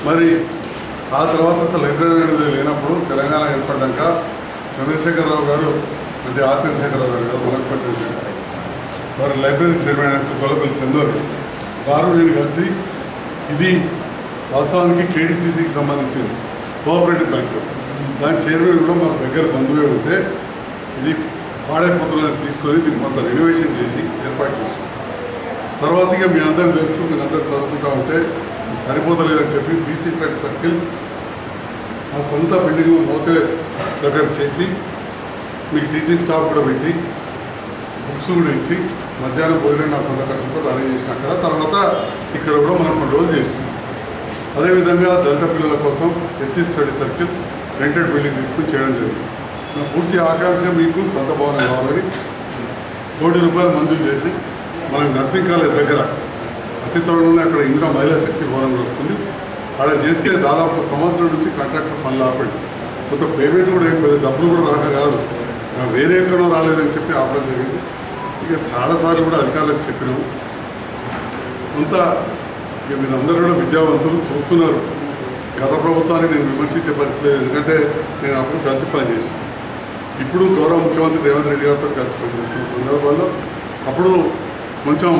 మరి ఆ తర్వాత అసలు లైబ్రరీ అనేది లేనప్పుడు తెలంగాణ ఏర్పడ్డాక చంద్రశేఖరరావు గారు అంటే చంద్రశేఖరరావు గారు కదా మొదటి చంద్రశేఖర్ వారు లైబ్రరీ చైర్మన్ గొల్లపల్లి చందర్ వారు నేను కలిసి ఇది వాస్తవానికి కేడీసీసీకి సంబంధించింది కోఆపరేటివ్ బ్యాంక్ దాని చైర్మన్ కూడా మాకు దగ్గర బంధువే ఉంటే ఇది పాడైపోతున్నది తీసుకొని దీన్ని కొంత రెనోవేషన్ చేసి ఏర్పాటు చేసాం. తర్వాత ఇక మీ అందరూ తెలుసు మీరందరూ చదువుకుంటా ఉంటే సరిపోతలేదని చెప్పి బీసీ స్టడీ సర్కిల్ ఆ సొంత బిల్డింగ్ మోతే దగ్గర చేసి మీకు టీచింగ్ స్టాఫ్ కూడా పెట్టి బుక్స్ కూడా ఇచ్చి మధ్యాహ్నం భోజనం నా సొంత ఖర్చుతో అరేంజ్ చేసిన అక్కడ తర్వాత ఇక్కడ కూడా మనం కొన్ని రోజులు చేసినాం. అదేవిధంగా దళిత పిల్లల కోసం SC study circle rented building తీసుకుని చేయడం జరిగింది. నా పూర్తి ఆకాంక్ష మీకు సొంత భవనం కావాలని ₹1 కోటి మంజూరు చేసి మనకు నర్సింగ్ కాలేజ్ దగ్గర అతి త్వరలోనే అక్కడ ఇందిరా మహిళా శక్తి భవనం కూడా వస్తుంది. అలా చేస్తే దాదాపు సంవత్సరం నుంచి కాంట్రాక్టర్ పనులు ఆపండి. కొంత పేమెంట్ కూడా ఏం డబ్బులు కూడా రాక కాదు వేరే ఎక్కడో రాలేదని చెప్పి ఆపడం జరిగింది. ఇక చాలాసార్లు కూడా అధికారులకు చెప్పినాము. కొంత ఇక మీరందరూ కూడా విద్యావంతులు చూస్తున్నారు. గత ప్రభుత్వాన్ని నేను విమర్శించే పరిస్థితి లేదు, ఎందుకంటే నేను అప్పుడు కలిసి పనిచేసాను. ఇప్పుడు గౌరవ ముఖ్యమంత్రి రేవంత్ రెడ్డి గారితో కలిసి పనిచేస్తున్న సందర్భాల్లో అప్పుడు కొంచెం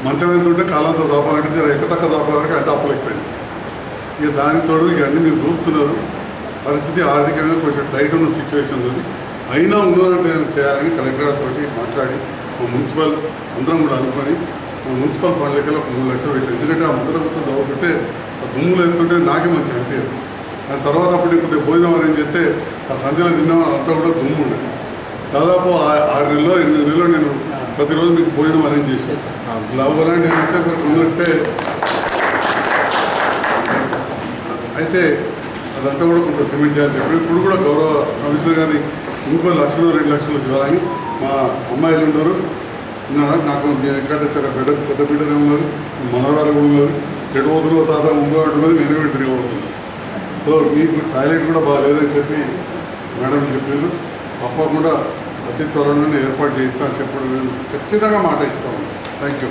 మంచం ఎంత ఉంటే కాలంతో చాపాలంటే ఎక్కతక్క చాపాలంటే అంటే అప్పులెక్కిపోయింది. ఇక దానితోడు ఇక అన్నీ మీరు చూస్తున్నారు. పరిస్థితి ఆర్థికంగా కొంచెం టైట్ ఉన్న సిచ్యువేషన్ ఉంది. అయినా ఉన్నదంటే చేయాలని కలెక్టర్ గారితో మాట్లాడి మా మున్సిపల్ అందరం కూడా అనుకొని మా మున్సిపల్ ఫండ్ లెక్కలో 3 లక్షలు పెట్టారు. ఎందుకంటే ఆ ముందర కోసం చదువుతుంటే ఆ దుమ్ములు ఎత్తుంటే నాకే మంచి అనిపించదు. దాని తర్వాత అప్పుడు కొద్దిగా భోజనం అరేంజ్ చేస్తే ఆ సంధ్యలో తిన్నాం అదంతా కూడా దుమ్ము ఉండేది. దాదాపు 6 నెలలో 8 నెలలు నేను ప్రతిరోజు మీకు భోజనం అరేంజ్ చేశాను. లాభాలు నేను వచ్చేసరికి ఉన్నట్టే అయితే అదంతా కూడా కొంత సిమెంట్ చేయాలని చెప్పి ఇప్పుడు కూడా గౌరవ కమిషనర్ గారిని ఇంకో 1 లక్షలు 2 లక్షలు ఇవ్వాలని మా అమ్మాయిలు ఉన్నారు ఉన్నారా నాకు ఎక్కడ తెచ్చారు బిడ్డ పెద్ద బిడ్డనే ఉన్నారు మనవరాలు కూడా ఉన్నారు ఎటు పోతున్నా తాత ముందు అంటున్నది నేనే తిరిగి పోతున్నాను. సో మీకు టాయిలెట్ కూడా బాగాలేదని చెప్పి మేడం చెప్పారు. తప్పకుండా అతి త్వరలోనే ఏర్పాటు చేస్తా అని చెప్పడం నేను ఖచ్చితంగా మాట ఇస్తాను. Thank you.